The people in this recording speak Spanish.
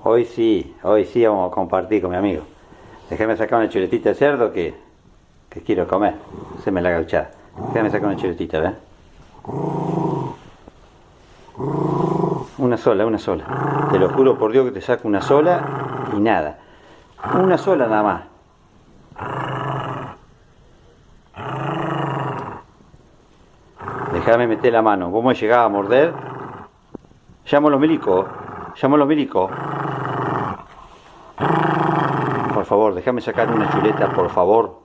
Hoy sí vamos a compartir con mi amigo. Déjame sacar una chuletita de cerdo que quiero comer. Se me la gauchada. Déjame sacar una chuletita, ¿ves? Una sola, una sola. Te lo juro por Dios que te saco una sola y nada. Una sola nada más. Déjame meter la mano. ¿Cómo he llegado a morder? Llamo a los milicos. Llamo a los milicos. Por favor, déjame sacar una chuleta, por favor.